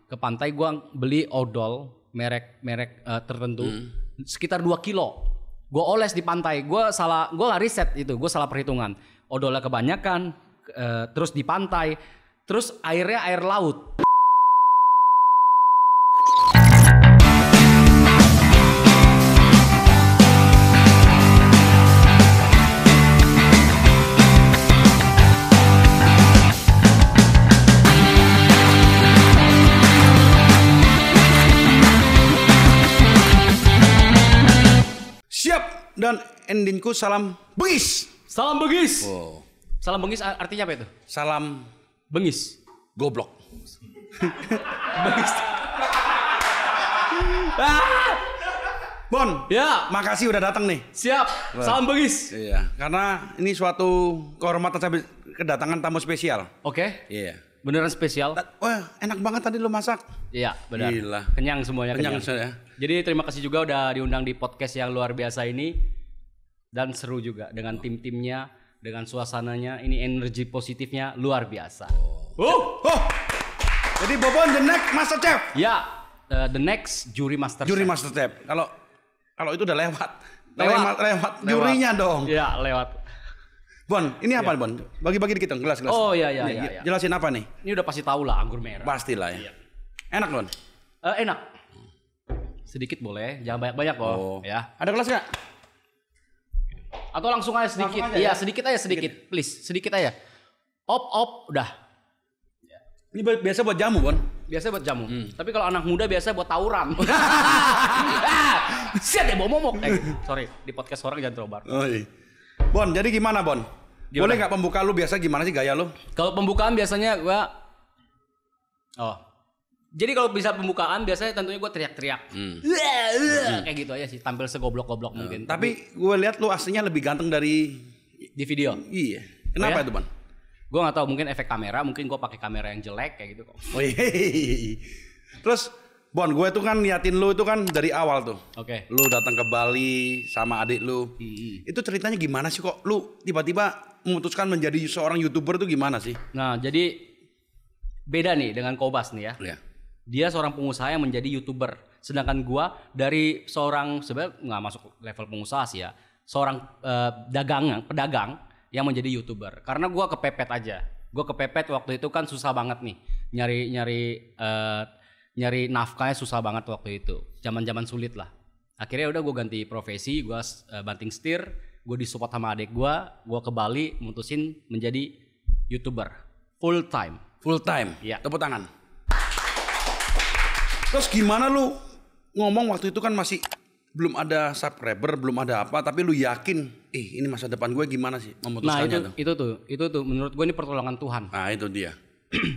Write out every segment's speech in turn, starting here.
Ke pantai gue beli odol merek tertentu sekitar 2 kilo. Gue oles di pantai. Gue nggak riset itu. Gue salah perhitungan. Odolnya kebanyakan. Terus di pantai. Terus airnya air laut. Dan endingku salam bengis. Salam bengis. Oh. Salam bengis artinya apa itu? Salam bengis. Goblok. Bengis. Bon, ya. Makasih udah datang nih. Siap. Salam bengis. Iya, karena ini suatu kehormatan sampai kedatangan tamu spesial. Oke. Iya. Beneran spesial. Wah, enak banget tadi lo masak. Iya, benar. Gila. Kenyang semuanya. Kenyang saya. Jadi terima kasih juga udah diundang di podcast yang luar biasa ini. Dan seru juga dengan tim-timnya, dengan suasananya. Ini energi positifnya luar biasa. Jadi Bobon the next master chef. Ya, the next juri master chef. Juri master chef. Kalau itu udah lewat. Lewat jurinya dong. Iya, lewat. Bon, ini apa Bon? Bagi-bagi dikit dong, gelas. Oh iya. Jelasin apa nih? Ini udah pasti tahu lah, anggur merah. Pastilah ya. Iya. Enak Bon? Enak. Sedikit boleh, jangan banyak-banyak kok. Ya. Ada gelas nggak? Atau langsung aja sedikit. Iya, sedikit aja sedikit. Please, sedikit aja. Op, udah. Ini biasa buat jamu Bon? Biasa buat jamu. Tapi kalau anak muda biasa buat tawuran. Siap ya bawa momok. Sorry, di podcast orang jangan terobar. Oh iya. Bon, jadi gimana Bon? Boleh nggak pembuka lu biasa gimana sih gaya lu? Kalau pembukaan biasanya gua jadi kalau bisa pembukaan biasanya tentunya gue teriak-teriak. Kayak gitu aja sih, tampil segoblok-goblok mungkin. Tapi gue lihat lu aslinya lebih ganteng dari di video. Iya. Kenapa itu Bon? Gue nggak tahu, mungkin efek kamera, mungkin gue pakai kamera yang jelek kayak gitu kok. Oh iya. Terus Bon, gue tuh kan niatin lu itu kan dari awal tuh. Oke. Lu datang ke Bali sama adik lu. Itu ceritanya gimana sih kok lu tiba-tiba memutuskan menjadi seorang YouTuber tuh gimana sih? Nah, jadi beda nih dengan Kobas nih ya. Iya. Dia seorang pengusaha yang menjadi YouTuber. Sedangkan gua dari seorang, sebenarnya nggak masuk level pengusaha sih ya. Seorang pedagang yang menjadi YouTuber. Karena gua kepepet aja. Gua kepepet waktu itu kan susah banget nih. Nyari nafkahnya susah banget waktu itu. Zaman-zaman sulit lah. Akhirnya udah gua ganti profesi, gua banting setir, gua disupport sama adik gua ke Bali mutusin menjadi YouTuber full time. Full time. Iya. Tepuk tangan. Terus gimana lu ngomong waktu itu kan masih belum ada subscriber, belum ada apa, tapi lu yakin, ini masa depan gue gimana sih memutuskannya itu tuh menurut gue ini pertolongan Tuhan. Nah itu dia.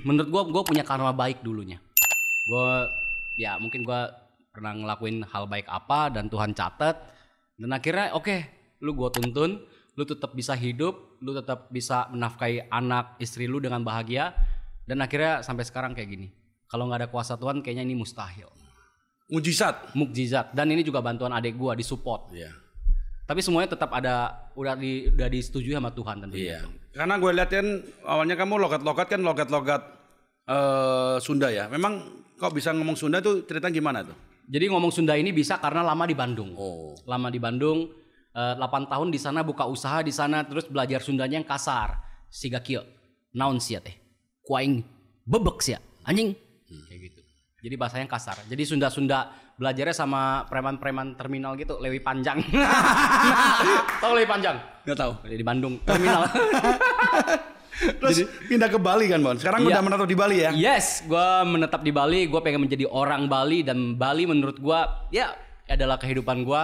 Menurut gue punya karma baik dulunya. Mungkin gue pernah ngelakuin hal baik apa dan Tuhan catat, dan akhirnya lu gue tuntun, lu tetap bisa hidup, lu tetap bisa menafkahi anak istri lu dengan bahagia, dan akhirnya sampai sekarang kayak gini. Kalau nggak ada kuasa Tuhan kayaknya ini mustahil. Mukjizat. Dan ini juga bantuan adik gua disupport. Iya. Tapi semuanya tetap udah disetujui sama Tuhan tentunya. Iya. Karena gue lihat kan awalnya kamu logat Sunda ya. Memang kok bisa ngomong Sunda tuh cerita gimana tuh? Jadi ngomong Sunda ini bisa karena lama di Bandung. Lama di Bandung, 8 tahun di sana, buka usaha di sana, terus belajar Sundanya yang kasar. Siga kieu. Naon sia teh? Kuaing bebek sia. Anjing. Kayak gitu. Jadi bahasanya kasar. Jadi Sunda belajarnya sama preman-preman terminal gitu, Lewi Panjang. Tahu Lewi Panjang? Nggak tahu. Di Bandung terminal. Terus pindah ke Bali kan Bon? Sekarang udah menetap di Bali ya? Yes, gue menetap di Bali. Gue pengen menjadi orang Bali, dan Bali menurut gue ya adalah kehidupan gue.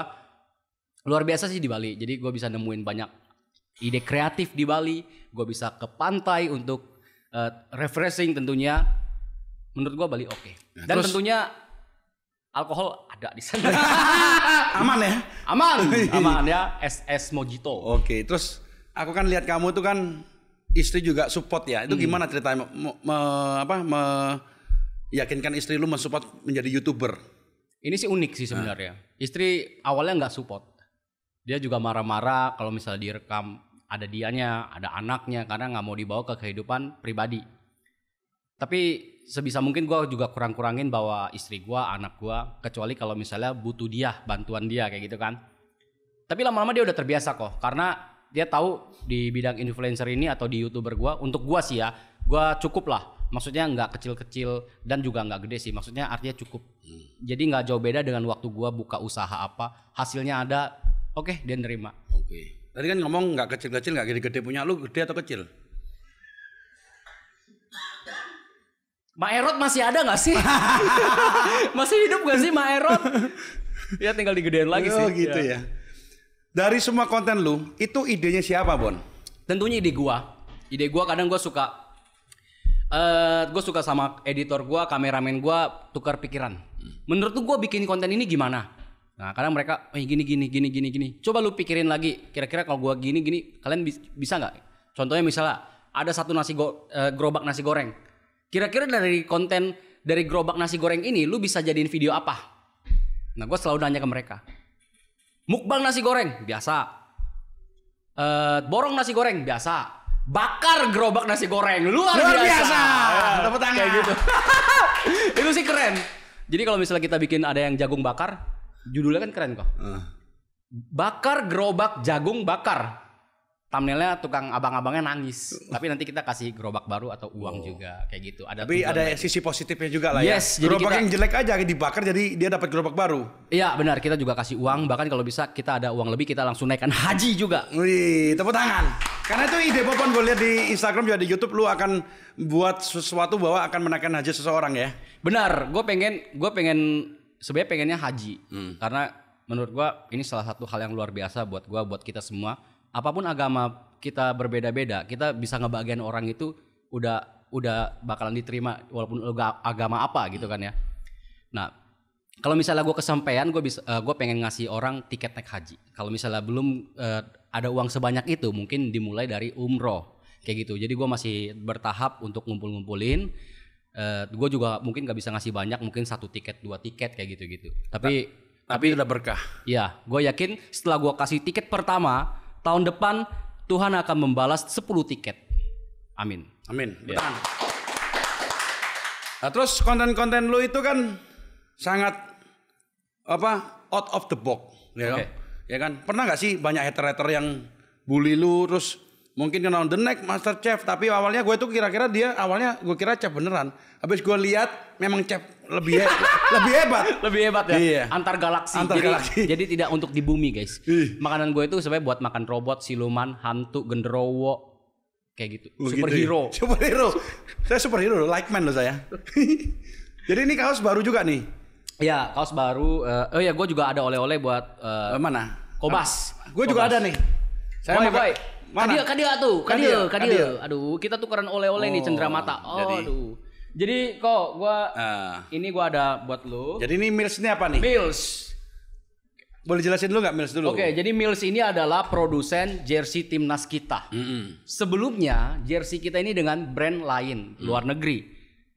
Luar biasa sih di Bali. Jadi gue bisa nemuin banyak ide kreatif di Bali. Gue bisa ke pantai untuk refreshing tentunya. Menurut gua Bali oke. Dan terus, tentunya alkohol ada di sana. Aman ya? Aman ya. Es mojito. Oke, terus aku kan lihat kamu tuh kan istri juga support ya. Itu gimana ceritanya meyakinkan istri lu mensupport menjadi YouTuber? Ini sih unik sih sebenarnya. Istri awalnya nggak support. Dia juga marah-marah kalau misalnya direkam ada dianya, ada anaknya, karena nggak mau dibawa ke kehidupan pribadi. Tapi sebisa mungkin gue juga kurang-kurangin bawa istri gue, anak gue, kecuali kalau misalnya butuh dia, bantuan dia kayak gitu kan. Tapi lama-lama dia udah terbiasa kok, karena dia tahu di bidang influencer ini atau di YouTuber gue, untuk gue sih ya, gue cukup lah. Maksudnya nggak kecil-kecil dan juga nggak gede sih, maksudnya artinya cukup. Jadi nggak jauh beda dengan waktu gue buka usaha apa, hasilnya ada, oke, dia nerima. Oke. Tadi kan ngomong nggak kecil-kecil, nggak gede-gede, punya lu gede atau kecil? Mak Erot masih ada nggak sih? Masih hidup nggak sih Mak Erot? Ya tinggal digedein lagi sih. Oh gitu ya. Dari semua konten lu, itu idenya siapa, Bon? Tentunya ide gua. Ide gua kadang gua suka sama editor gua, kameramen gua tukar pikiran. Menurut tuh gua bikin konten ini gimana? Nah, kadang mereka gini. Coba lu pikirin lagi. Kira-kira kalau gua gini kalian bisa nggak? Contohnya misalnya ada satu gerobak nasi goreng. Kira-kira dari konten dari gerobak nasi goreng ini lu bisa jadiin video apa? Nah, gua selalu nanya ke mereka. Mukbang nasi goreng biasa. Borong nasi goreng biasa. Bakar gerobak nasi goreng luar biasa. Tepuk tangan. Kayak gitu. Itu sih keren. Jadi kalau misalnya kita bikin ada yang jagung bakar, judulnya kan keren kok. Bakar gerobak jagung bakar. Thumbnailnya tukang abang-abangnya nangis. Tapi nanti kita kasih gerobak baru atau uang juga kayak gitu. Tapi ada sisi positifnya juga lah ya. Yes, gerobak yang jelek aja dibakar jadi dia dapat gerobak baru. Iya benar, kita juga kasih uang. Bahkan kalau bisa kita ada uang lebih kita langsung naikkan haji juga. Wih, tepuk tangan. Karena itu ide Popon, gue lihat di Instagram juga di YouTube, lu akan buat sesuatu bahwa akan menaikkan haji seseorang ya. Benar, gue pengen sebenarnya pengennya haji. Karena menurut gue ini salah satu hal yang luar biasa buat gue, buat kita semua. Apapun agama kita berbeda-beda, kita bisa ngebagian orang itu udah bakalan diterima walaupun agama apa gitu kan ya. Nah, kalau misalnya gue kesampaian, gue pengen ngasih orang tiket naik haji. Kalau misalnya belum ada uang sebanyak itu, mungkin dimulai dari umroh kayak gitu. Jadi gue masih bertahap untuk ngumpulin. Gue juga mungkin nggak bisa ngasih banyak, mungkin 1 tiket, 2 tiket kayak gitu. Tapi udah berkah. Iya, gue yakin setelah gue kasih tiket pertama, tahun depan Tuhan akan membalas 10 tiket. Amin. Ya. Nah, terus konten-konten lu itu kan sangat out of the box, ya kan? Ya kan? Pernah nggak sih banyak hater-hater yang bully lu, terus mungkin kenal The Next Master Chef, tapi awalnya gue tuh kira-kira dia awalnya gue kira chef beneran. Habis gue lihat memang chef lebih hebat. Lebih hebat ya. Iya. Antar galaksi. Jadi tidak untuk di bumi, guys. Makanan gue itu sebenarnya buat makan robot, siluman, hantu, genderuwo kayak gitu. Superhero. Gitu ya? Superhero. Saya superhero, like man loh saya. Jadi ini kaos baru juga nih. Iya, kaos baru. Gue juga ada oleh-oleh buat mana? Kobas. Gue juga ada nih. Saya boy. Mana? Kadia. Aduh, kita tukeran oleh-oleh nih Cendramata. Aduh. Jadi kok ini gua ada buat lu. Jadi ini Mills ini apa nih? Mills. Boleh jelasin dulu nggak Mills dulu? Oke, jadi Mills ini adalah produsen jersey timnas kita. Sebelumnya jersey kita ini dengan brand lain luar negeri.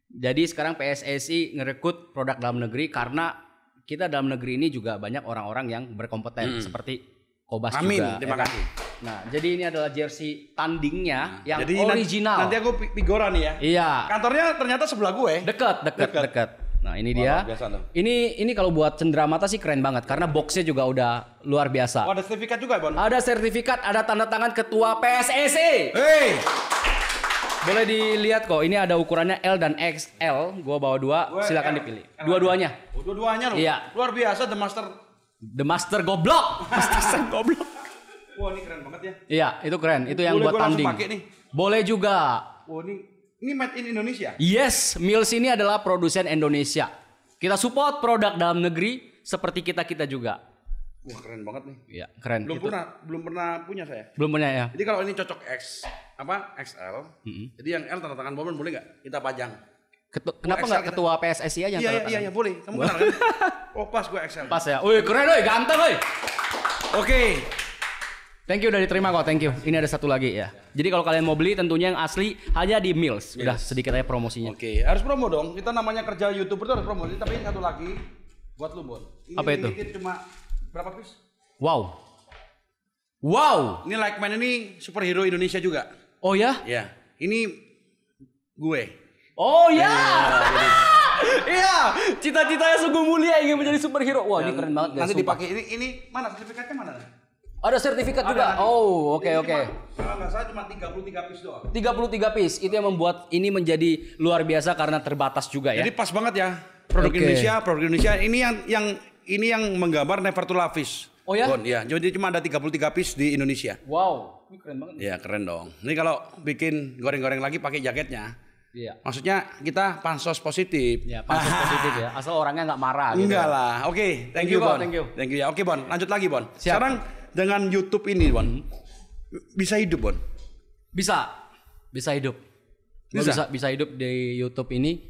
Jadi sekarang PSSI ngerekrut produk dalam negeri karena kita dalam negeri ini juga banyak orang-orang yang berkompeten seperti Kobas juga. Terima kasih. Nah, jadi ini adalah jersey tandingnya yang jadi original. Nanti aku Pigora nih ya. Iya. Kantornya ternyata sebelah gue. Dekat. Nah, ini dia. Ini kalau buat Cendramata sih keren banget karena boxnya juga udah luar biasa. Oh, ada sertifikat juga, Bon? Ada sertifikat, ada tanda tangan ketua PSSI. Hey. Boleh dilihat kok. Ini ada ukurannya L dan XL. Gua bawa 2, silakan dipilih. Dua-duanya. Oh, dua-duanya loh. Iya. Luar biasa The Master goblok. Master goblok. Wah, ini keren banget ya. Iya, itu keren. Itu yang buat tanding. Nih. Boleh juga. Oh, ini made in Indonesia. Yes, Mills ini adalah produsen Indonesia. Kita support produk dalam negeri seperti kita juga. Wah, keren banget nih. Iya, keren. Belum pernah punya saya. Belum punya ya. Jadi kalau ini cocok XL. Jadi yang L tanda tangan Bomon boleh nggak kita pajang? Kenapa nggak ketua PSSI aja? Iya, boleh. Kamu kenal kan? Oh, pas gue XL. Pas ya. Wih, keren wih, ganteng wih. Oke. Thank you udah diterima kok, thank you. Ini ada satu lagi ya. Jadi kalau kalian mau beli tentunya yang asli hanya di Mills. Udah sedikit aja promosinya. Oke, harus promo dong. Kita namanya kerja YouTuber tuh harus promo. Tapi ini satu lagi buat lu, Bon. Apa itu? Cuma berapa piece? Wow. Ini like man ini superhero Indonesia juga. Oh ya? Ya. Ini gue. Oh ya. Iya, cita-citanya sungguh mulia ingin menjadi superhero. Wah, ini keren banget. Nanti dipakai ini mana sertifikatnya mana? Ada sertifikat juga. Oh, oke. Kalau nggak salah cuma 33 piece doang. 33 piece itu yang membuat ini menjadi luar biasa karena terbatas juga ya. Jadi pas banget ya produk Indonesia ini yang menggambar Never to Lavish. Oh ya? Bon, ya. Jadi cuma ada 33 piece di Indonesia. Wow, ini keren banget. Ya keren dong. Ini kalau bikin goreng-goreng lagi pakai jaketnya. Iya. Maksudnya kita pansos positif. Ya, pansos positif ya. Asal orangnya nggak marah gitu. Enggak lah. Oke, thank you Bon. Thank you ya. Oke Bon, lanjut lagi Bon. Siap. Sekarang dengan YouTube ini Bon, bisa hidup Bon? Bisa hidup. Bisa hidup di YouTube ini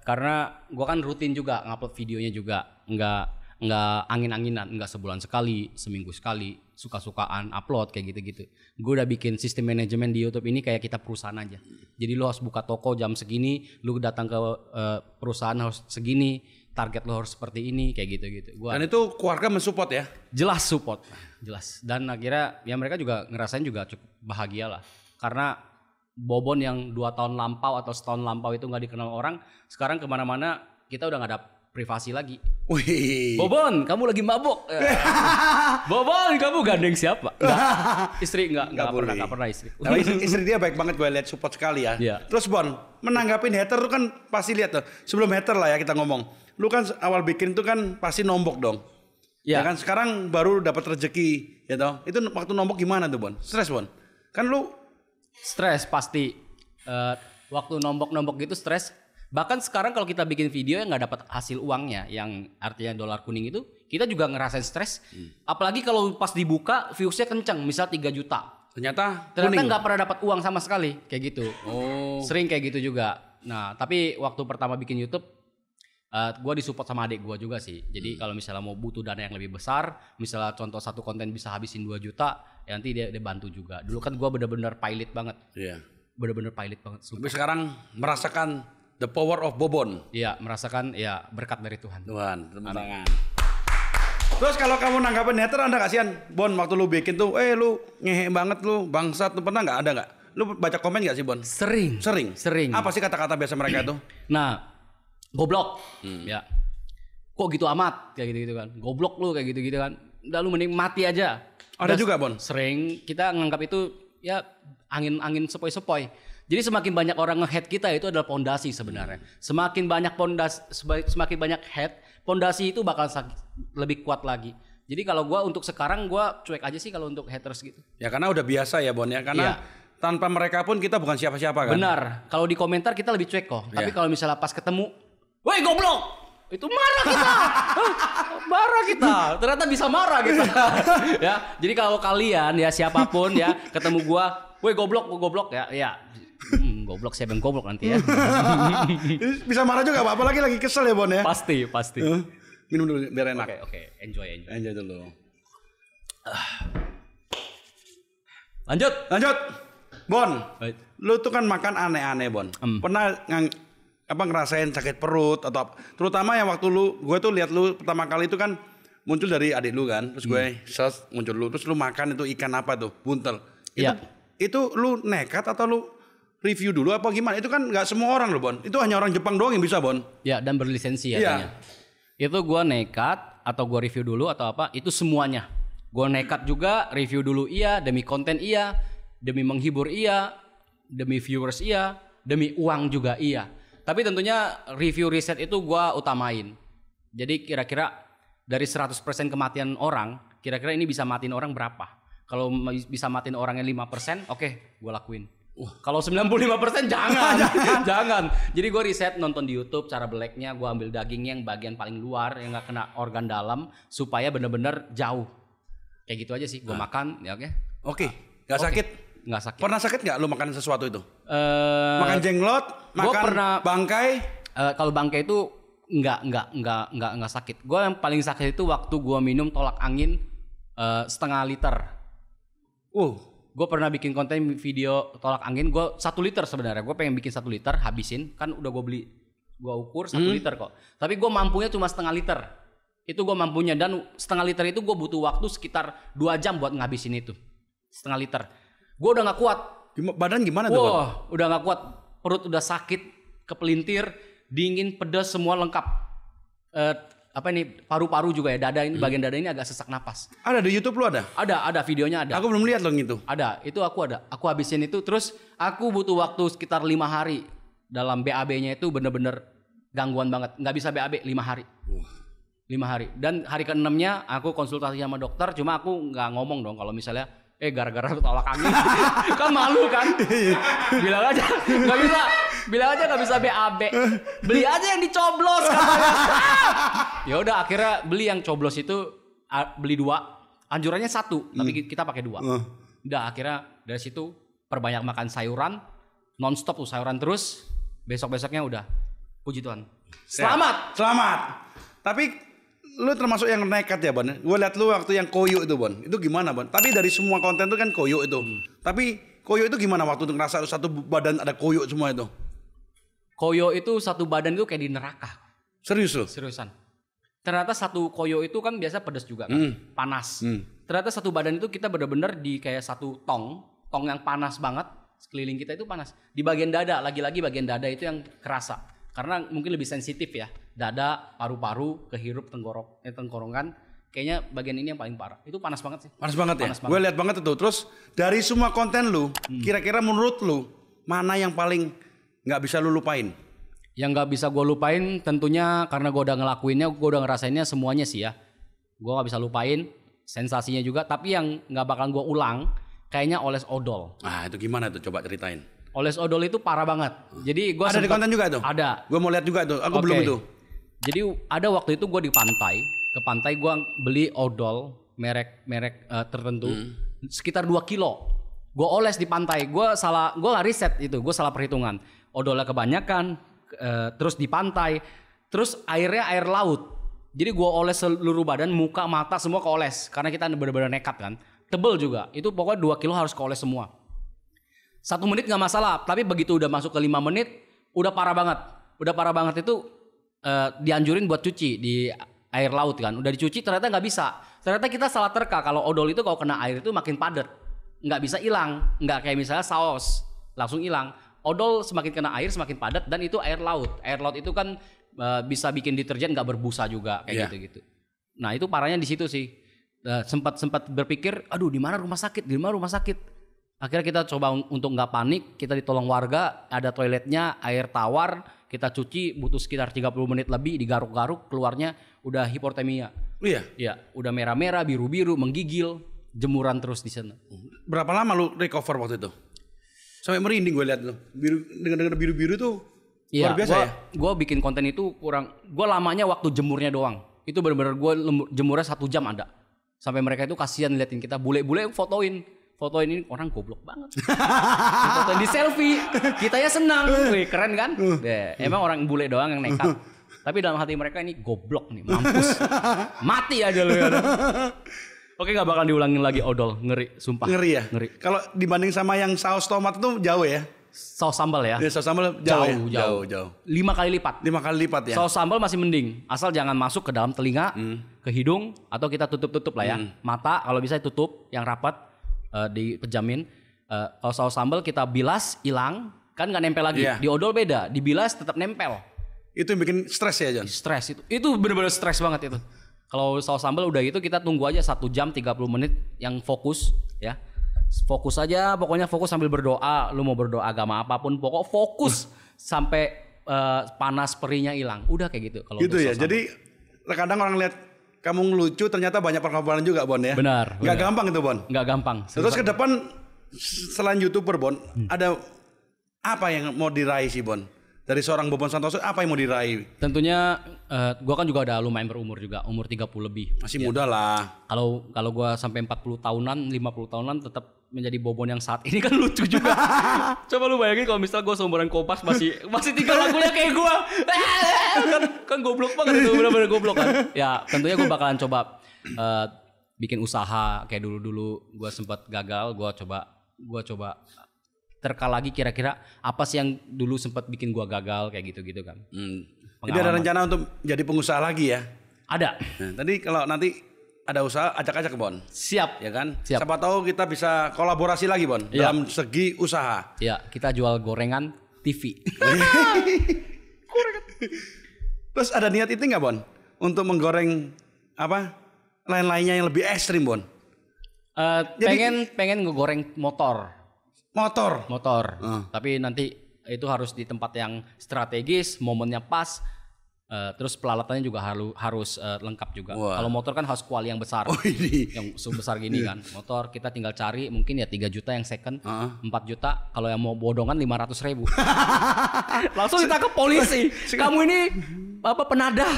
karena gua kan rutin juga ngupload videonya juga, nggak angin-anginan, nggak sebulan sekali, seminggu sekali, suka-sukaan upload kayak gitu-gitu. Gue udah bikin sistem manajemen di YouTube ini kayak kita perusahaan aja. Jadi lo harus buka toko jam segini, lo datang ke perusahaan harus segini, target lo harus seperti ini, kayak gitu-gitu. Dan itu keluarga mensupport ya? Jelas support, jelas. Dan akhirnya ya mereka juga ngerasain juga cukup bahagia lah. Karena Bobon yang 2 tahun lampau atau setahun lampau itu nggak dikenal orang, sekarang kemana-mana kita udah nggak ada privasi lagi. Wih. Bobon, kamu lagi mabuk. Bobon, kamu gandeng siapa? Enggak. Istri enggak pernah istri. Nah, istri dia baik banget, gue lihat support sekali ya. Yeah. Terus Bon, menanggapin hater tuh kan pasti lihat tuh. Sebelum hater lah ya kita ngomong. Lu kan awal bikin tuh kan pasti nombok dong. Yeah. Ya kan sekarang baru dapat rezeki ya toh. Itu waktu nombok gimana tuh Bon? Stres Bon? Kan lu stres pasti. Waktu nombok gitu stres. Bahkan sekarang kalau kita bikin video yang nggak dapat hasil uangnya, yang artinya dolar kuning itu, kita juga ngerasain stres. Apalagi kalau pas dibuka viewsnya kenceng, misal 3 juta. Ternyata nggak pernah dapat uang sama sekali, kayak gitu. Oh. Sering kayak gitu juga. Nah, tapi waktu pertama bikin YouTube, gue disupport sama adik gue juga sih. Jadi kalau misalnya mau butuh dana yang lebih besar, misalnya contoh satu konten bisa habisin 2 juta, ya nanti dia bantu juga. Dulu kan gue bener-bener pilot banget. Iya. Bener-bener pilot banget. Tapi sekarang merasakan the power of Bobon. Iya, merasakan ya berkat dari Tuhan. Tepuk tangan. Terus kalau kamu nanggapin hater ada gak sih Bon waktu lu bikin tuh, lu ngehe banget lu, bangsat, lu pernah nggak ada nggak? Lu baca komen nggak sih Bon? Sering. Apa sih kata-kata biasa mereka tuh? Nah, goblok, ya. Kok gitu amat, kayak gitu kan. Goblok lu kayak gitu kan. Udah lu mending mati aja. Ada juga Bon? Sering kita nganggap itu ya angin sepoi-sepoi. Jadi semakin banyak orang nge-hate kita itu adalah pondasi sebenarnya. Semakin banyak hate, pondasi itu bakal lebih kuat lagi. Jadi kalau gua untuk sekarang gua cuek aja sih kalau untuk haters gitu. Ya karena udah biasa ya Bon ya, karena tanpa mereka pun kita bukan siapa-siapa kan. Benar. Kalau di komentar kita lebih cuek kok. Tapi kalau misalnya pas ketemu, "Woi goblok!" Itu marah kita. Ternyata bisa marah kita. Ya. Jadi kalau kalian ya siapapun ya ketemu gua, "Woi goblok ya." Goblok siapa yang goblok nanti ya. Bisa marah juga apalagi lagi kesel ya Bon ya. Pasti. Minum dulu biar enak. Oke. Enjoy. Enjoy dulu. Lanjut. Bon. Lu tuh kan makan aneh-aneh Bon. Pernah ngerasain sakit perut atau terutama yang waktu gue tuh lihat lu pertama kali itu kan muncul dari adik lu kan. Terus gue search muncul lu, terus lu makan itu ikan apa tuh? Buntel. Itu lu nekat atau lu review dulu apa gimana? Itu kan nggak semua orang loh Bon. Itu hanya orang Jepang doang yang bisa Bon. Ya dan berlisensi ya. Itu gue nekat atau gue review dulu atau apa? Itu semuanya. Gue nekat juga review dulu iya, demi konten iya, demi menghibur iya, demi viewers iya, demi uang juga iya. Tapi tentunya review riset itu gue utamain. Jadi kira-kira dari 100% kematian orang, kira-kira ini bisa matiin orang berapa? Kalau bisa matiin orangnya 5%, oke, gue lakuin. Kalau 95% jangan. Jadi gue riset nonton di YouTube cara beleknya, gue ambil dagingnya yang bagian paling luar yang nggak kena organ dalam supaya bener-bener jauh. Kayak gitu aja sih. Gue makan, ya oke. Oke, nggak sakit? Nggak sakit. Pernah sakit nggak lu makan sesuatu itu? Makan jenglot, makan bangkai? Kalau bangkai itu nggak sakit. Gue yang paling sakit itu waktu gue minum tolak angin setengah liter. Gue pernah bikin konten video tolak angin, gue 1 liter sebenarnya. Gue pengen bikin 1 liter, habisin. Kan udah gue ukur 1 liter kok. Tapi gue mampunya cuma setengah liter. Itu gue mampunya. Dan setengah liter itu gue butuh waktu sekitar 2 jam buat ngabisin itu. Setengah liter. Gue udah gak kuat. Badan gimana tuh? Wah, udah gak kuat. perut udah sakit, kepelintir, dingin, pedas semua lengkap. Paru-paru juga ya, dada ini bagian dada ini agak sesak napas. Ada di YouTube lu ada? Ada videonya ada. Aku belum lihat loh gitu. Ada, itu aku ada. Aku habisin itu terus aku butuh waktu sekitar 5 hari dalam BAB-nya itu bener-bener gangguan banget. Nggak bisa BAB 5 hari. 5 hari. Dan hari ke-6-nya aku konsultasi sama dokter, cuma aku nggak ngomong dong kalau misalnya gara-gara tolak angin. Kan malu kan? Bilang aja nggak bisa BAB. Beli aja yang dicoblos katanya. Ya udah akhirnya beli yang coblos itu, beli 2. Anjurannya 1, tapi kita pakai 2. Udah akhirnya dari situ perbanyak makan sayuran, nonstop tuh sayuran terus. Besok-besoknya udah. Puji Tuhan. Selamat. Tapi lu termasuk yang nekat ya, Bon. Gue liat lu waktu yang koyo itu, Bon. Itu gimana, Bon? Tapi dari semua konten itu kan koyo itu. Tapi koyo itu gimana waktu itu ngerasa satu badan ada koyo semua itu? Koyo itu satu badan itu kayak di neraka. Serius lu? Seriusan. Ternyata satu koyo itu kan biasa pedas juga kan, panas. Ternyata satu badan itu kita benar-benar di kayak satu tong yang panas banget. Sekeliling kita itu panas. Di bagian dada, lagi-lagi bagian dada itu yang kerasa. Karena mungkin lebih sensitif ya. Dada, paru-paru, kehirup, tengkorongan. Kayaknya bagian ini yang paling parah. Itu panas banget sih. Panas banget ya? Gue lihat banget itu. Terus dari semua konten lu, kira-kira menurut lu, mana yang paling gak bisa lu lupain? Yang gak bisa gue lupain tentunya karena gue udah ngelakuinnya, gue udah ngerasainnya semuanya sih ya. Gue gak bisa lupain, sensasinya juga. Tapi yang gak bakal gue ulang, kayaknya oles odol. Ah itu gimana tuh? Coba ceritain. Oles odol itu parah banget. Jadi gue ada di konten juga tuh? Ada. Gue mau lihat juga tuh. Aku belum itu. Jadi ada waktu itu gue di pantai. Ke pantai gue beli odol merek tertentu. Sekitar 2 kilo. Gue oles di pantai. Gue gak riset itu. Gue salah perhitungan. Odolnya kebanyakan. Terus di pantai. Terus airnya air laut. Jadi gue oles seluruh badan. Muka, mata semua keoles. Karena kita benar-benar nekat kan. Tebel juga. Itu pokoknya 2 kilo harus keoles semua. 1 menit gak masalah, tapi begitu udah masuk ke 5 menit, udah parah banget. Udah parah banget itu dianjurin buat cuci di air laut kan. Udah dicuci ternyata gak bisa. Ternyata kita salah terka kalau odol itu kalau kena air itu makin padat. Gak bisa hilang, gak kayak misalnya saus, langsung hilang. Odol semakin kena air semakin padat dan itu air laut. Air laut itu kan bisa bikin deterjen gak berbusa juga kayak gitu-gitu. Nah itu parahnya di situ sih. Sempat berpikir, aduh di mana rumah sakit? Akhirnya kita coba untuk nggak panik, kita ditolong warga, ada toiletnya, air tawar, kita cuci butuh sekitar 30 menit lebih, digaruk-garuk, keluarnya udah hipotermia. Iya? Iya, udah merah-merah, biru-biru, menggigil, jemuran terus di sana. Berapa lama lu recover waktu itu? Sampai merinding gue lihat lu. Dengan biru-biru tuh luar biasa ya? Gue bikin konten itu gue lamanya waktu jemurnya doang. Itu benar-benar gue jemurnya 1 jam ada. Sampai mereka itu kasihan liatin kita, bule-bule fotoin ini orang goblok banget. Fotoin di selfie, kitanya senang. Wih, keren kan? Emang orang bule doang yang nekat. Tapi dalam hati mereka ini goblok nih, mampus. Mati aja lu ya. Oke, gak bakal diulangin lagi odol, ngeri, sumpah. Ngeri ya? Ngeri. Kalau dibanding sama yang saus tomat itu jauh ya? Saus sambal ya? Saus sambal jauh. 5 kali lipat. 5 kali lipat ya? Saus sambal masih mending, asal jangan masuk ke dalam telinga, ke hidung, atau kita tutup-tutup lah ya. Mata kalau bisa tutup, yang rapat. Dipejamin. Kalau saus sambal kita bilas hilang kan nggak nempel lagi. Di odol beda, dibilas tetap nempel. Itu yang bikin stres ya John? Stres itu benar-benar stres banget itu. Kalau saus sambal udah gitu kita tunggu aja 1 jam 30 menit yang fokus ya. Fokus aja, pokoknya fokus sambil berdoa. Lu mau berdoa agama apapun, pokok fokus sampai panas perihnya hilang. Udah kayak gitu. Kalau gitu ya. Jadi kadang orang lihat kamu ngelucu ternyata banyak pengorbanan juga Bon ya. Benar. Gak gampang itu Bon. Gak gampang. Terus ke depan selain YouTuber Bon, ada apa yang mau diraih sih Bon? Dari seorang Bobon Santoso apa yang mau diraih? Tentunya gua kan juga udah lumayan berumur juga, umur 30 lebih. Masih muda lah. Kalau gua sampai 40 tahunan, 50 tahunan tetap menjadi Bobon yang saat ini kan lucu juga. Coba lu bayangin kalau misal gue seumuran Kompas masih 3 lagunya kayak gue. kan goblok banget itu, benar-benar goblok kan. Ya tentunya gue bakalan coba bikin usaha kayak dulu gue sempat gagal. Gue coba terka lagi kira-kira apa sih yang dulu sempat bikin gue gagal kayak gitu kan. Jadi ada rencana untuk jadi pengusaha lagi ya? Ada. Nah, tadi kalau nanti ada usaha, ajak-ajak Bon. Siap. Ya kan? Siap. Siapa tahu kita bisa kolaborasi lagi Bon. Dalam segi usaha. Ya, kita jual gorengan TV. Terus ada niat itu nggak Bon? Untuk menggoreng lain-lainnya yang lebih ekstrim Bon? Pengen ngegoreng motor. Tapi nanti itu harus di tempat yang strategis, momennya pas. Terus peralatannya juga harus lengkap juga. Kalau motor kan harus kuali yang besar. Yang sebesar gini kan. Motor kita tinggal cari mungkin ya 3 juta yang second, 4 juta. Kalau yang mau bodongan 500.000. Langsung ditangkap polisi. Kamu ini penadah.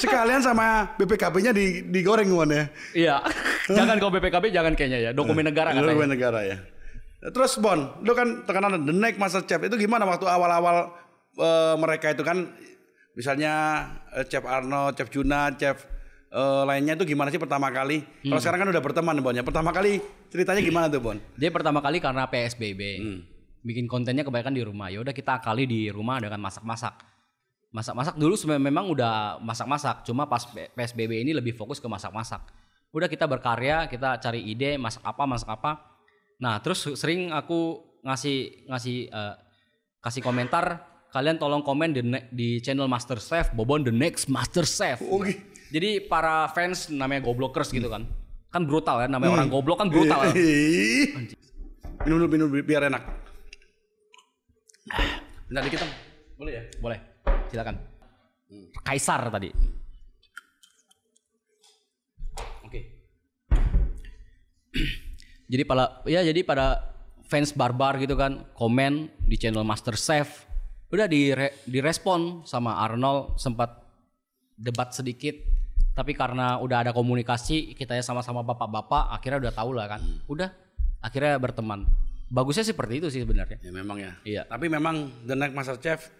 Sekalian sama BPKB-nya digoreng Bon ya. Iya. Jangan kalau BPKB jangan kayaknya ya. Dokumen negara katanya. Dokumen negara ya. Terus Bon, lu kan terkenal The Next Master Chef. Itu gimana waktu awal-awal mereka itu kan, misalnya Chef Arnold, Chef Juna, Chef lainnya itu gimana sih pertama kali? Kalau sekarang kan udah berteman Bon ya. Pertama kali ceritanya gimana tuh Bon? Dia pertama kali karena PSBB. Bikin kontennya kebanyakan di rumah. Ya udah kita akali di rumah dengan masak-masak. Masak-masak dulu memang udah masak-masak. Cuma pas PSBB ini lebih fokus ke masak-masak. Udah kita berkarya, kita cari ide masak apa. Nah, terus sering aku kasih komentar, kalian tolong komen di channel Master Chef, Bobon The Next Master Chef. Jadi para fans namanya goblokers gitu kan. Kan brutal kan, namanya orang goblok kan brutal. Minum dulu biar enak. Bentar dikit Om. Boleh ya? Boleh. Silakan. Kaisar tadi. Oke. Jadi pada fans barbar gitu kan komen di channel Master Chef, udah direspon sama Arnold, sempat debat sedikit, tapi karena udah ada komunikasi kita ya sama-sama bapak-bapak, akhirnya udah tahu lah kan, udah akhirnya berteman. Bagusnya seperti itu sih sebenarnya. Ya memang ya. Iya. Tapi memang The Next Master Chef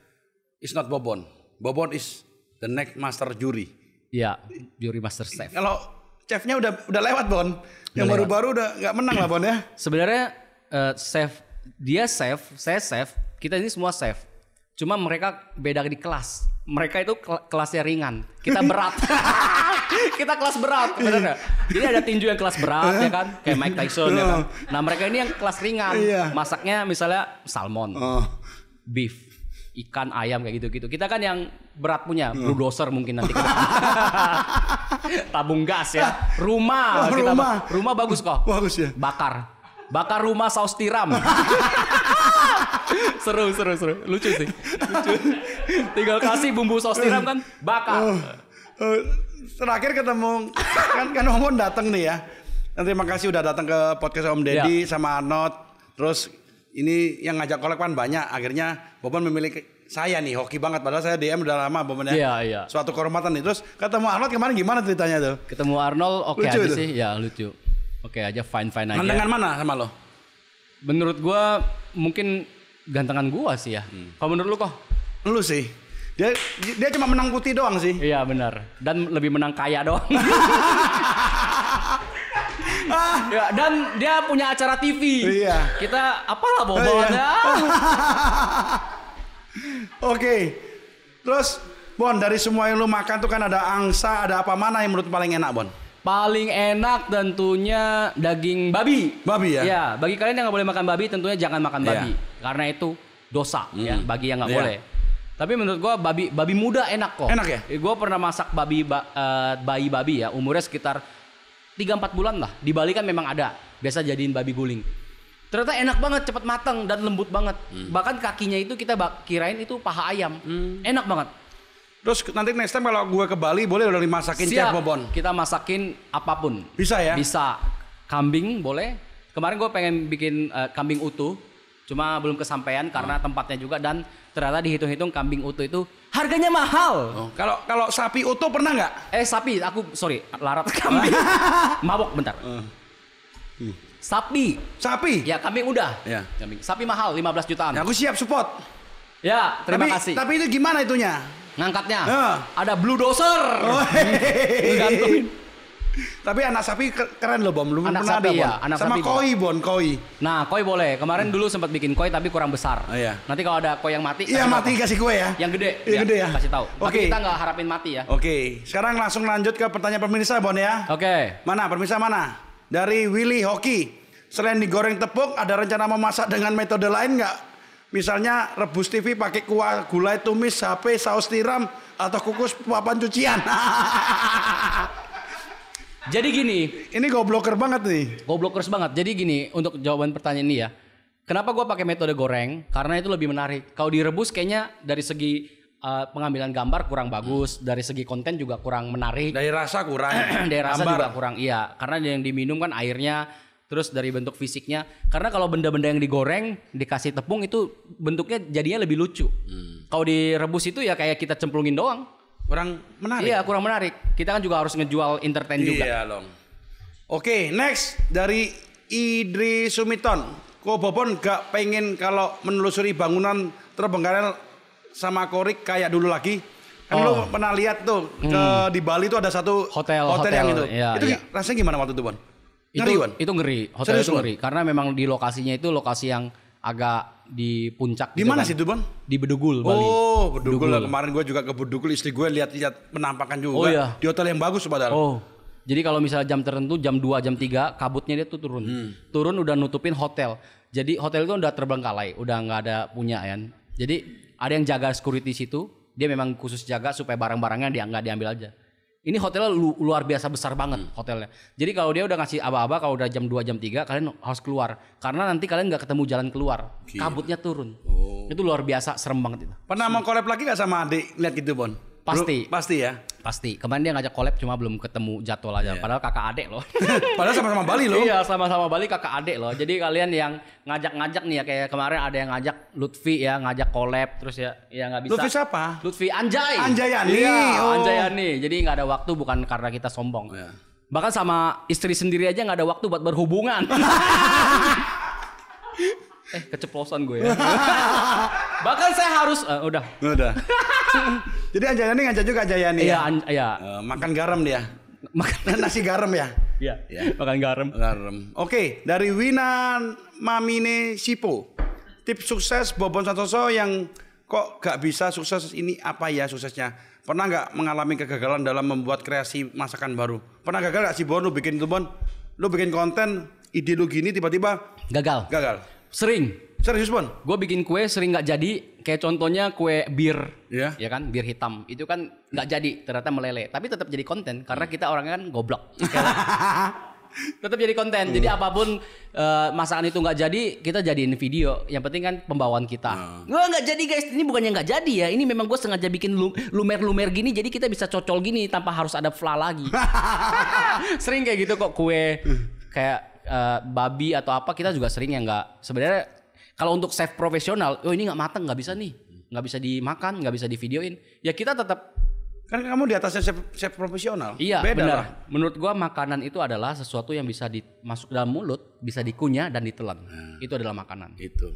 is not Bobon. Bobon is the next master jury. Iya, juri Master Chef. Kalau chefnya udah lewat Bon. Yang baru-baru udah nggak menang lah Bon ya. Sebenarnya chef, dia chef, saya chef, kita ini semua chef. Cuma mereka beda di kelas. Mereka itu kelasnya ringan, kita berat. Kita kelas berat, benar nggak? Jadi ada tinju yang kelas berat ya kan, kayak Mike Tyson ya kan. Nah mereka ini yang kelas ringan, masaknya misalnya salmon, beef, ikan, ayam kayak gitu-gitu. Kita kan yang berat punya, bulldozer mungkin nanti ke depan. Tabung gas ya, rumah bagus kok. Bagus ya. Bakar rumah saus tiram. seru, lucu sih. Lucu. Tinggal kasih bumbu saus tiram kan, bakar. Terakhir ketemu kan Om datang nih ya. Terima kasih udah datang ke podcast Om Deddy sama Arnold. Terus ini yang ngajak kolek kan banyak. Akhirnya Bobon memilih saya nih, hoki banget. Padahal saya DM udah lama Bobon ya. Iya. Suatu kehormatan nih. Terus ketemu Arnold kemarin gimana ceritanya tuh? Ketemu Arnold oke aja itu sih. Ya lucu. Oke aja, fine aja. Gantengan mana sama lo? Menurut gua mungkin gantengan gua sih ya. Kalau menurut lu kok? Lu sih. Dia cuma menang putih doang sih. Iya benar. Dan lebih menang kaya doang. Ya, dan dia punya acara TV. Iya. Kita apalah Bobon ya. Oke. Terus Bon, dari semua yang lu makan tuh kan ada angsa, ada apa, mana yang menurut paling enak Bon? Paling enak tentunya daging babi. Babi ya? Ya, bagi kalian yang nggak boleh makan babi tentunya jangan makan babi. Karena itu dosa ya bagi yang nggak boleh. Tapi menurut gua babi muda enak kok. Enak ya? Gua pernah masak bayi babi ya, umurnya sekitar 3-4 bulan lah. Di Bali kan memang ada, biasa jadiin babi guling. Ternyata enak banget, cepat matang dan lembut banget. Bahkan kakinya itu kita kirain itu paha ayam. Enak banget. Terus nanti next time kalau gue ke Bali boleh udah dimasakin Chef Bobon? Kita masakin apapun. Bisa ya? Bisa. Kambing boleh. Kemarin gue pengen bikin kambing utuh. Cuma belum kesampaian karena tempatnya juga, dan ternyata dihitung-hitung kambing utuh itu harganya mahal. Kalau sapi utuh pernah nggak? Sapi, larat kambing. Mabok bentar. Sapi. Ya kambing udah. Ya. Kambing. Sapi mahal 15 jutaan. Ya, aku siap support. Ya terima kasih. Tapi itu gimana itunya? Ngangkatnya. Ada bulldozer. Gantuin. Tapi anak sapi keren loh Bom. Anak sapi ya. Sama koi Bon, koi. Nah koi boleh. Kemarin dulu sempat bikin koi tapi kurang besar. Iya. Nanti kalau ada koi yang mati. Iya mati kasih gue ya. Yang gede. Yang gede ya. Kasih tahu. Tapi kita nggak harapin mati ya. Oke. Sekarang langsung lanjut ke pertanyaan pemirsa Bon ya. Oke. Mana pemirsa mana? Dari Willy Hoki. Selain digoreng tepung, ada rencana memasak dengan metode lain nggak? Misalnya rebus TV pakai kuah gulai tumis, HP, saus tiram, atau kukus papan cucian. Jadi gini. Ini gobloker banget nih. Goblokers banget. Jadi gini, untuk jawaban pertanyaan ini ya. Kenapa gue pakai metode goreng? Karena itu lebih menarik. Kalau direbus kayaknya dari segi pengambilan gambar kurang bagus, dari segi konten juga kurang menarik. Dari rasa kurang. Dari rasa juga kurang. Iya, karena yang diminum kan airnya, terus dari bentuk fisiknya. Karena kalau benda-benda yang digoreng dikasih tepung itu bentuknya jadinya lebih lucu. Kalau direbus itu ya kayak kita cemplungin doang. Kurang menarik. Iya, kurang menarik. Kita kan juga harus ngejual entertain juga. Iya dong. Oke, next dari Idri Sumiton. Ko Bobon gak pengen kalau menelusuri bangunan terbengkalai sama korik kayak dulu lagi. Kan lu pernah lihat tuh di Bali tuh ada satu hotel yang itu. Iya, itu rasanya gimana waktu itu, Bon? Ngeri, Bon? Itu ngeri. Hotel serius, itu ngeri. Karena memang di lokasinya itu lokasi yang agak di puncak. Di mana sih itu, Bon? Di Bedugul, Bali. Oh, Bedugul. Kemarin gue juga ke Bedugul, istri gue lihat penampakan juga. Oh, iya. Di hotel yang bagus padahal. Oh. Jadi kalau misalnya jam tertentu, jam 2, jam 3, kabutnya dia tuh turun. Turun udah nutupin hotel. Jadi hotel itu udah terbengkalai, udah nggak ada punya kan. Jadi ada yang jaga security situ, dia memang khusus jaga supaya barang-barangnya dia nggak diambil aja. Ini hotelnya luar biasa besar banget hotelnya. Jadi kalau dia udah ngasih aba-aba kalau udah jam 2, jam 3 kalian harus keluar. Karena nanti kalian nggak ketemu jalan keluar. Kabutnya turun. Itu luar biasa, serem banget itu. Pernah mau collab lagi gak sama adik lihat gitu, Bon? Pasti. Pasti ya? Pasti. Kemarin dia ngajak collab cuma belum ketemu jadwal aja. Padahal kakak adek loh. Padahal sama-sama Bali loh. Iya, sama-sama Bali kakak adek loh. Jadi kalian yang ngajak-ngajak nih ya, kayak kemarin ada yang ngajak Lutfi ya, ngajak collab terus ya nggak bisa. Lutfi siapa? Lutfi Anjay. Anjayani. Iya, Anjayani. Jadi nggak ada waktu, bukan karena kita sombong. Ya. Bahkan sama istri sendiri aja nggak ada waktu buat berhubungan. Keceplosan gue ya. Bahkan saya harus udah. Jadi Anjayani ngajak juga Anjayani. Iya, ya? iya. Makan garam dia. Makan nasi garam ya. Iya. Makan garam. Oke, dari Winan Mamine Sipo. Tips sukses Bobon Santoso yang kok gak bisa sukses ini apa ya suksesnya? Pernah nggak mengalami kegagalan dalam membuat kreasi masakan baru? Pernah gagal gak sih, Bon? Lu bikin itu, Bon? Lu bikin konten, ide lu gini tiba-tiba gagal. Sering. Serius, Bon? Gue bikin kue sering nggak jadi. Kayak contohnya kue bir, ya kan, bir hitam. Itu kan nggak jadi, ternyata meleleh. Tapi tetap jadi konten karena kita orangnya kan goblok. Tetap jadi konten. Jadi apapun masakan itu nggak jadi, kita jadiin video. Yang penting kan pembawaan kita. Nggak jadi guys. Ini bukannya nggak jadi ya. Ini memang gue sengaja bikin lumer-lumer gini. Jadi kita bisa cocol gini tanpa harus ada fla lagi. Sering kayak gitu kok kue kayak babi atau apa, kita juga sering ya nggak. Sebenarnya kalau untuk chef profesional, ini nggak matang, nggak bisa nih, nggak bisa dimakan, nggak bisa divideoin. Ya kita tetap. Kan kamu di atasnya chef profesional. Iya, beda benar. lah. Menurut gua makanan itu adalah sesuatu yang bisa dimasuk dalam mulut, bisa dikunyah dan ditelan. Itu adalah makanan. Itu.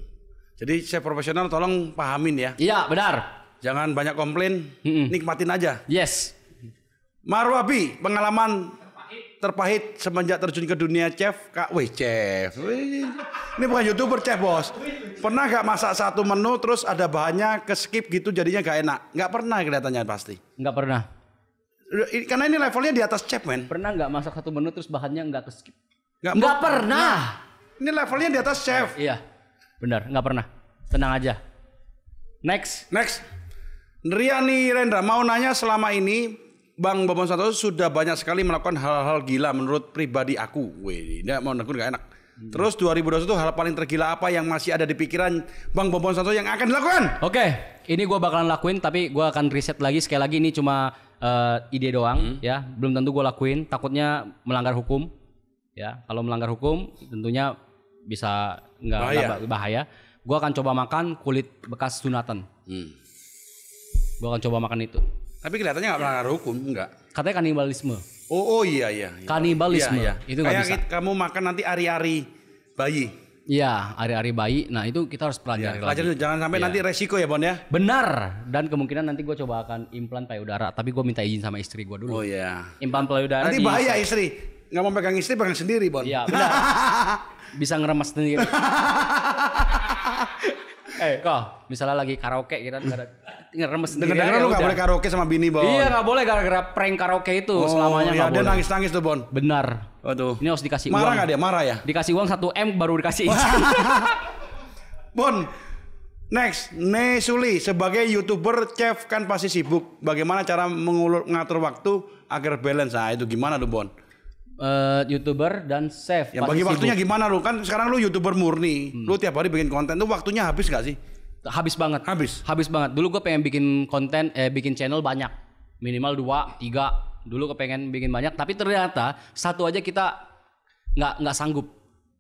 Jadi chef profesional tolong pahamin ya. Iya, benar. Jangan banyak komplain, nikmatin aja. Yes. Marwabi, pengalaman terpahit semenjak terjun ke dunia chef. Chef. Ini bukan YouTuber chef, Bos. Pernah gak masak satu menu terus ada bahannya ke skip gitu jadinya gak enak? Gak pernah kelihatannya pasti. Gak pernah. Karena ini levelnya di atas chef, men. Pernah gak masak satu menu terus bahannya gak ke skip? Gak pernah. Ini levelnya di atas chef. Iya. Benar, gak pernah. Tenang aja. Next. Riani Rendra mau nanya, selama ini Bang Bobon Santoso sudah banyak sekali melakukan hal-hal gila menurut pribadi aku. Dia mau negur gak enak. Terus 2021 hal paling tergila apa yang masih ada di pikiran Bang Bobon Santoso yang akan dilakukan? Oke, ini gue bakalan lakuin, tapi gue akan riset lagi. Sekali lagi ini cuma ide doang, ya. Belum tentu gue lakuin. Takutnya melanggar hukum, ya. Kalau melanggar hukum, tentunya bisa nggak bahaya. Gue akan coba makan kulit bekas sunatan. Gue akan coba makan itu. Tapi kelihatannya nggak melanggar hukum, enggak? Katanya kanibalisme. Oh iya. Kanibalisme. Iya. Itu nggak bisa. Kamu makan nanti ari-ari bayi. Iya, ari-ari bayi. Nah itu kita harus pelajari lagi. Jangan sampai nanti resiko ya, Bon ya. Benar. Dan kemungkinan nanti gue coba akan implan payudara. Tapi gue minta izin sama istri gue dulu. Oh iya. Implan payudara. Nanti bahaya istri. Nggak mau pegang istri, pegang sendiri, Bon. Iya, benar. Bisa ngeremas sendiri. Kok misalnya lagi karaoke kita ngeremes sendiri. Dengar lu nggak boleh karaoke sama bini, Bon. Iya, nggak boleh gara-gara prank karaoke itu selamanya nggak boleh. Dia nangis-nangis tuh, Bon. Benar. Waduh. Ini harus dikasih uang. Marah uang. nggak dia? Marah ya? Dikasih uang 1 M baru dikasih. Bon, Next, Nesuli sebagai YouTuber chef kan pasti sibuk. Bagaimana cara mengatur waktu agar balance? Nah, itu gimana tuh, Bon? YouTuber dan chef. Yang bagi waktunya gimana lu? Kan sekarang lu YouTuber murni. Lu tiap hari bikin konten tuh waktunya habis gak sih? Habis banget. Habis banget. Dulu gue pengen bikin konten, bikin channel banyak. Minimal 2, 3. Dulu gue pengen bikin banyak, tapi ternyata satu aja kita nggak sanggup.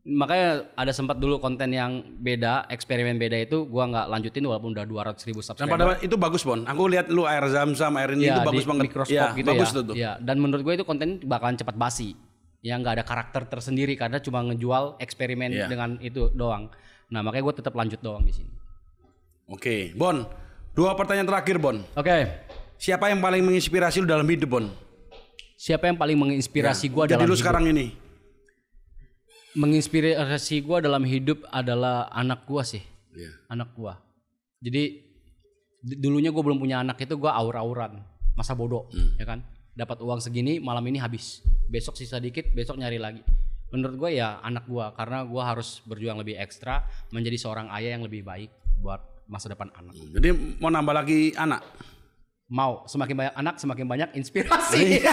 Makanya ada sempat dulu konten yang beda, eksperimen beda itu gua nggak lanjutin walaupun udah 200.000 subscriber. Itu bagus, Bon. Aku lihat lu air zam-zam, air ini itu bagus banget. Mikroskop gitu bagus ya. Tuh. Ya, dan menurut gue itu konten bakalan cepat basi. Yang nggak ada karakter tersendiri karena cuma ngejual eksperimen dengan itu doang. Nah, makanya gue tetap lanjut doang di sini. Oke, Bon. 2 pertanyaan terakhir, Bon. Oke. Siapa yang paling menginspirasi lu dalam hidup, Bon? Siapa yang paling menginspirasi gue dalam hidup? Jadi lu sekarang ini. Menginspirasi gue dalam hidup adalah anak gue sih, anak gue. Jadi dulunya gue belum punya anak itu gue aur-auran, masa bodoh, ya kan. Dapat uang segini, malam ini habis, besok sisa dikit, besok nyari lagi. Menurut gue ya anak gue, karena gue harus berjuang lebih ekstra, menjadi seorang ayah yang lebih baik buat masa depan anak. Jadi mau nambah lagi anak? Mau, semakin banyak anak, semakin banyak inspirasi.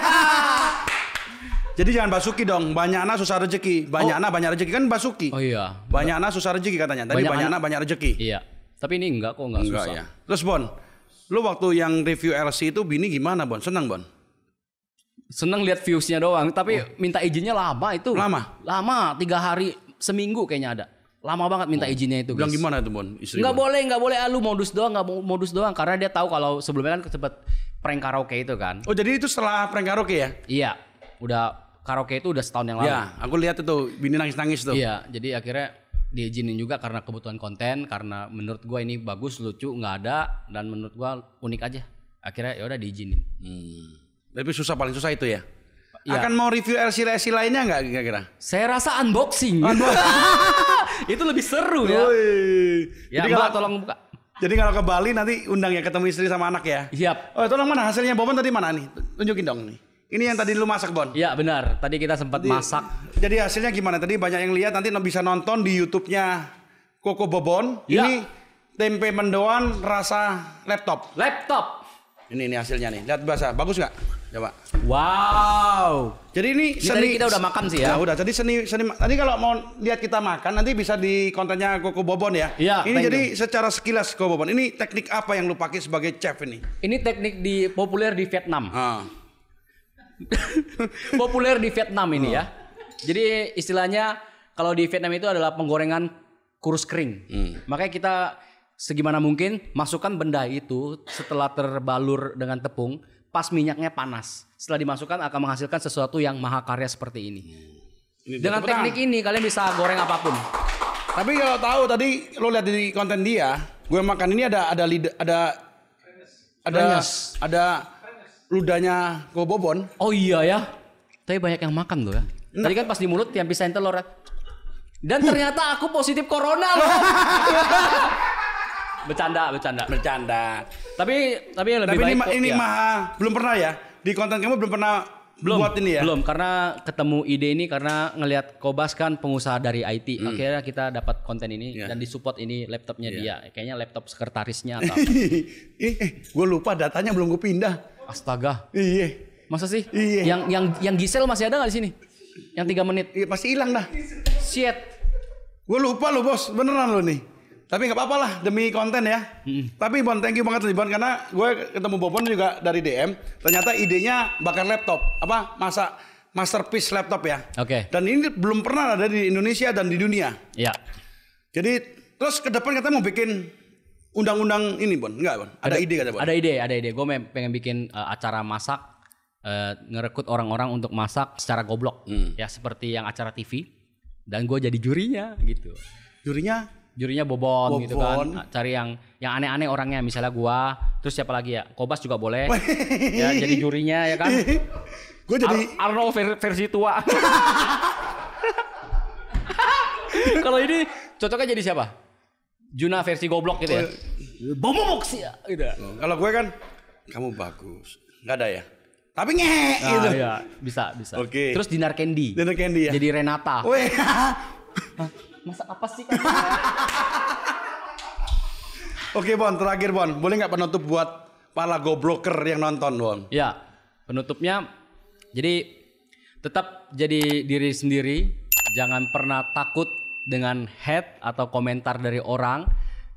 Jadi jangan basuki dong, banyak anak susah rezeki. Banyak anak banyak rezeki kan basuki. Oh iya. Banyak anak susah rezeki katanya. Tadi banyak anak banyak rezeki. Iya. Tapi ini enggak susah. Ya. Terus Bon, lu waktu yang review LC itu bini gimana, Bon? Senang, Bon? Senang lihat viewsnya doang, tapi minta izinnya lama itu. Lama, 3 hari, seminggu kayaknya ada. Lama banget minta izinnya itu. Bilang gimana itu, Bon? Nggak boleh. Lu modus doang. Karena dia tahu kalau sebelumnya kan sempet prank karaoke itu kan. Oh jadi itu setelah prank karaoke ya? Iya, udah karaoke itu udah setahun yang lalu. Ya, aku lihat itu bini nangis tuh. Iya, jadi akhirnya diizinin juga karena kebutuhan konten, karena menurut gua ini bagus, lucu, nggak ada, dan menurut gua unik aja. Akhirnya ya udah diizinin. Tapi paling susah itu ya. Ya. Akan mau review LC lainnya nggak kira-kira? Saya rasa unboxing. Itu lebih seru ya. Ya, jadi Mbak tolong buka. Jadi kalau ke Bali nanti undang ya ketemu istri sama anak ya. Siap. Oh, tolong mana hasilnya Bobon tadi mana nih? Tunjukin dong nih. Ini yang tadi lu masak, Bon? Iya benar, tadi kita sempat masak. Jadi hasilnya gimana? Tadi banyak yang lihat, nanti bisa nonton di YouTube-nya Koko Bobon. Ya. Ini tempe mendoan rasa laptop. Ini hasilnya nih, lihat bahasa, bagus nggak? Coba. Wow. Jadi ini tadi kita udah makan sih ya. Nah, udah. Tadi seni. Tadi kalau mau lihat kita makan, nanti bisa di kontennya Koko Bobon ya. Iya. Ini jadi secara sekilas Koko Bobon. Ini teknik apa yang lu pakai sebagai chef ini? Ini teknik populer di Vietnam. Populer di Vietnam ini ya. Jadi istilahnya kalau di Vietnam itu adalah penggorengan kurus kering. Makanya kita segimana mungkin masukkan benda itu setelah terbalur dengan tepung, pas minyaknya panas. Setelah dimasukkan akan menghasilkan sesuatu yang mahakarya seperti ini. Dengan teknik ini kalian bisa goreng apapun. Tapi kalau tahu tadi lo lihat di konten dia, gue makan ini ada ludahnya Koko Bobon. Oh iya ya. Tapi banyak yang makan loh ya. Tadi kan pas di mulut yang pisahin telur. Dan ternyata aku positif corona loh. Bercanda. Tapi yang lebih baik. Tapi ini mah belum pernah ya. Di konten kamu belum pernah buat ini ya? Belum, karena ketemu ide ini karena ngelihat Kobas kan pengusaha dari IT. Akhirnya kita dapat konten ini dan disupport ini laptopnya dia. Kayaknya laptop sekretarisnya atau apa. Gue lupa datanya belum gue pindah. Astaga. Iya. Masa sih? Iya. Yang Gisel masih ada nggak di sini? Yang 3 menit. Iya, pasti hilang dah. Shit. Gue lupa lo bos, beneran lo nih. Tapi nggak apa-apa lah demi konten ya. Tapi Bon, thank you banget nih Bon, karena gue ketemu Bobon juga dari DM. Ternyata idenya bakar laptop, masterpiece laptop ya. Oke. Dan ini belum pernah ada di Indonesia dan di dunia. Iya. Jadi terus ke depan kita mau bikin undang-undang ini Bon, enggak Bon? Ada ide kata Bon? Ada ide. Gue pengen bikin acara masak, ngerekrut orang-orang untuk masak secara goblok, ya seperti yang acara TV. Dan gue jadi jurinya gitu. Jurinya Bobon gitu kan. Cari yang aneh-aneh orangnya, misalnya gua, terus siapa lagi ya? Kobas juga boleh. Ya jadi jurinya ya kan. Gue jadi Arno versi tua. Kalau ini cocoknya jadi siapa? Juna versi goblok gitu ya. Bomomox ya gitu. Kalau gue kan kamu bagus. Enggak ada ya. Tapi gitu. Iya, bisa. Oke. Terus Dinar Candy ya. Jadi Renata. Weh. Masak apa sih kan? Oke Bon, terakhir Bon, boleh nggak penutup buat para gobloker yang nonton Bon? Ya, penutupnya, jadi tetap jadi diri sendiri, jangan pernah takut dengan hate atau komentar dari orang,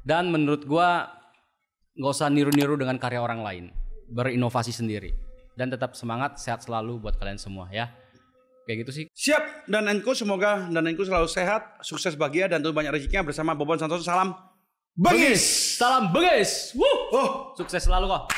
dan menurut gua nggak usah niru-niru dengan karya orang lain, berinovasi sendiri, dan tetap semangat, sehat selalu buat kalian semua ya. Kayak gitu sih. Siap, dan Enku semoga dan Enku selalu sehat, sukses, bahagia, dan tentu banyak rezekinya bersama Bobon Santoso. Salam Bengis. Salam Bengis. Sukses selalu kok.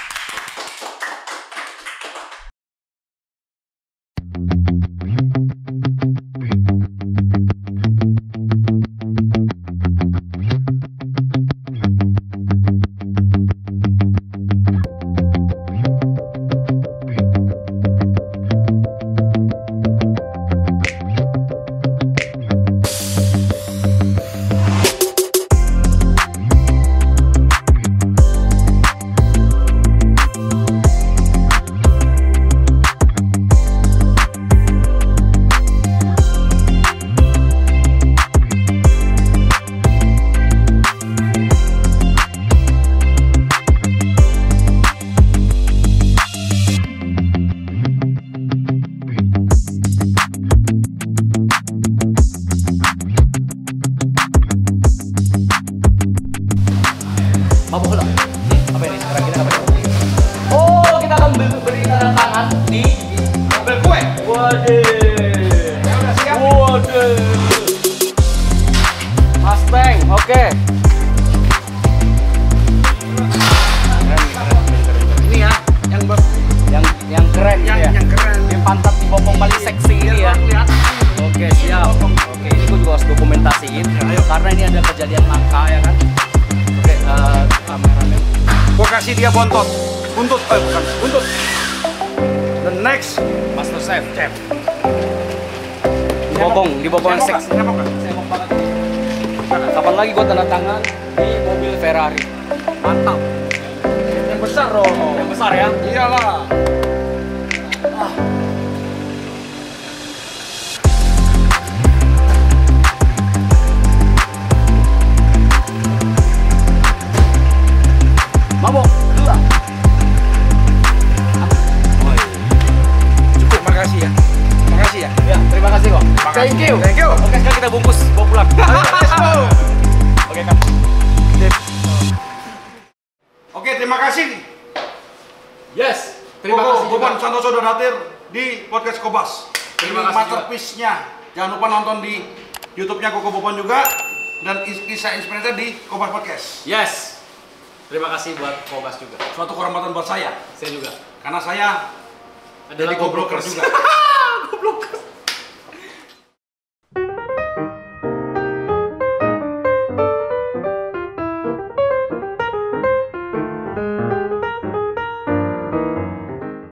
Apa ini? Sekarang kita apa? Oh, kita akan beri tanda tangan di mobil kue. Waduh. Ya udah siap. Waduh. Mustang, oke. Ini ya, yang keren yang, ya. yang keren. Yang pantat dibopong paling seksi ini ya. Lihat. Oke, siap. Oke, ini gue juga harus dokumentasiin. Ayo. Karena ini ada kejadian langka ya kan. Oke, kameramen. Gua kasih dia bontot. Buntut, bukan, buntut. The next Master Chef. chef. Dibopong yang seksi. Nyamuk nggak? Sengok banget. Kapan lagi gua tanda tangan di mobil Ferrari? Mantap. Yang besar dong. Yang besar ya. Iyalah. Mabok. Dua. Cukup, makasih ya. Makasih ya. Ya, terima kasih kok. Makasih. Thank you. Thank you. Oke, sekarang kita bungkus, bawa pulang. Let's go. Oke kan. Oke, terima kasih. Yes. Terima kasih. Bobon Santoso sudah hadir di podcast Kobas. Terima Ini kasih masterpiece-nya. Jangan lupa nonton di YouTube-nya Koko Bobon juga, dan kisah inspirasinya di Kobas Podcast. Yes. Terima kasih buat Kobas juga. Suatu kehormatan buat saya, Saya juga. karena saya Adalah jadi gobloker juga. Goblok.